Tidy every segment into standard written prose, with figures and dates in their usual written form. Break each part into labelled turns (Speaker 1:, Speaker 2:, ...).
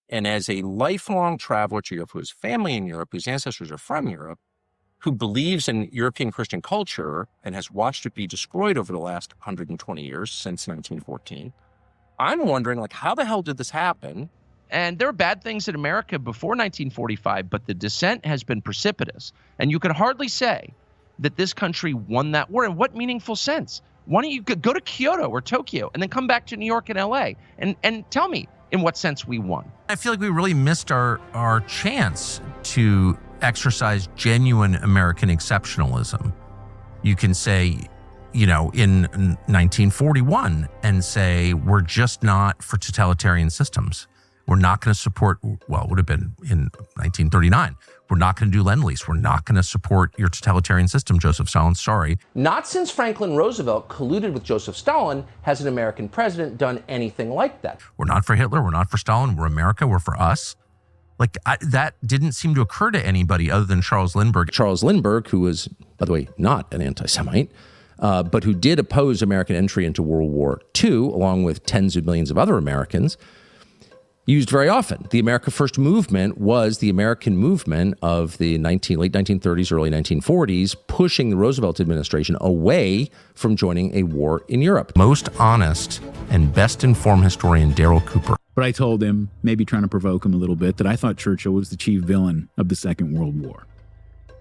Speaker 1: And as a lifelong traveler to Europe, whose family in Europe, whose ancestors are from Europe, who believes in European Christian culture and has watched it be destroyed over the last 120 years since 1914, I'm wondering, like, how the hell did this happen?
Speaker 2: And there are bad things in America before 1945, but the descent has been precipitous. And you can hardly say that this country won that war. In what meaningful sense? Why don't you go to Kyoto or Tokyo and then come back to New York and LA and tell me in what sense we won?
Speaker 3: I feel like we really missed our chance to exercise genuine American exceptionalism. You can say, in 1941 and say, we're just not for totalitarian systems. We're not going to support, well, it would have been in 1939. We're not going to do Lend-Lease. We're not going to support your totalitarian system, Joseph Stalin. Sorry.
Speaker 1: Not since Franklin Roosevelt colluded with Joseph Stalin has an American president done anything like that.
Speaker 3: We're not for Hitler. We're not for Stalin. We're America. We're for us. That didn't seem to occur to anybody other than Charles Lindbergh.
Speaker 1: Charles Lindbergh, who was, by the way, not an anti-Semite, but who did oppose American entry into World War II, along with tens of millions of other Americans, used very often. The America First movement was the American movement of the late 1930s, early 1940s, pushing the Roosevelt administration away from joining a war in Europe.
Speaker 3: Most honest and best informed historian, Darrell Cooper.
Speaker 4: But I told him, maybe trying to provoke him a little bit, that I thought Churchill was the chief villain of the Second World War.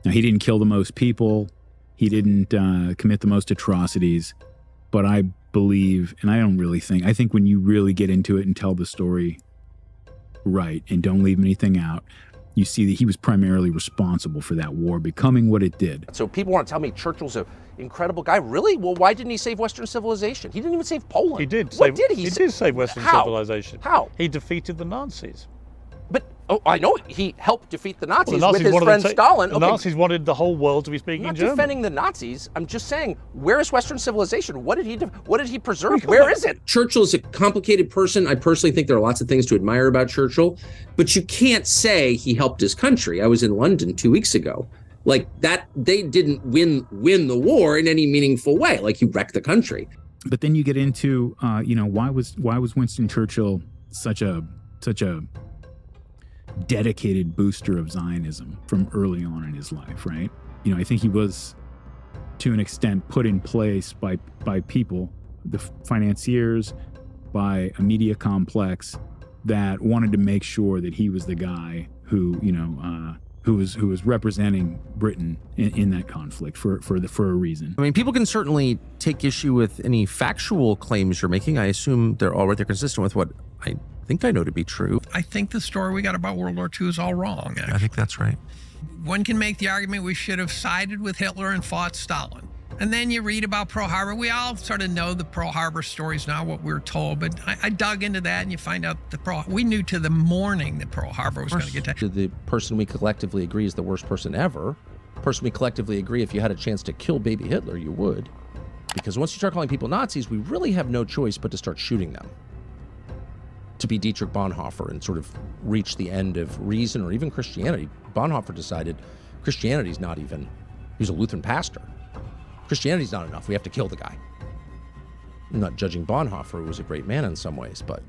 Speaker 4: Now, he didn't kill the most people. He didn't commit the most atrocities. But I believe, and I think when you really get into it and tell the story right and don't leave anything out, you see that he was primarily responsible for that war becoming what it did.
Speaker 1: So people want to tell me Churchill's an incredible guy. Really? Well, why didn't he save Western civilization? He didn't even save Poland.
Speaker 5: He did.
Speaker 1: What did he
Speaker 5: He did save Western civilization.
Speaker 1: How?
Speaker 5: He defeated the Nazis.
Speaker 1: But, I know he helped defeat the Nazis,
Speaker 5: Well, the Nazis
Speaker 1: with his friend Stalin.
Speaker 5: The Nazis wanted the whole world to be speaking
Speaker 1: I'm not
Speaker 5: German.
Speaker 1: defending the Nazis. I'm just saying, where is Western civilization? What did he preserve? Where is it?
Speaker 6: Churchill's a complicated person. I personally think there are lots of things to admire about Churchill, but you can't say he helped his country. I was in London 2 weeks ago. Like that, they didn't win the war in any meaningful way. Like he wrecked the country.
Speaker 4: But then you get into, why was Winston Churchill such a dedicated booster of Zionism from early on in his life, right? I think he was, to an extent, put in place by people, the financiers, by a media complex that wanted to make sure that he was the guy who was representing Britain in that conflict for a reason.
Speaker 3: I mean, people can certainly take issue with any factual claims you're making. I assume they're all right. They're consistent with what I think I know to be true.
Speaker 7: I think the story we got about World War II is all wrong, actually.
Speaker 3: I think that's right.
Speaker 7: One can make the argument we should have sided with Hitler and fought Stalin. And then you read about Pearl Harbor. We all sort of know the Pearl Harbor story is not what we were told, but I dug into that and you find out we knew to the morning that Pearl Harbor was going to get taken.
Speaker 1: The person we collectively agree is the worst person ever. The person we collectively agree, if you had a chance to kill baby Hitler, you would. Because once you start calling people Nazis, we really have no choice but to start shooting them. To be Dietrich Bonhoeffer and sort of reach the end of reason or even Christianity. Bonhoeffer decided Christianity's not even, he was a Lutheran pastor. Christianity's not enough. We have to kill the guy. I'm not judging Bonhoeffer, who was a great man in some ways, but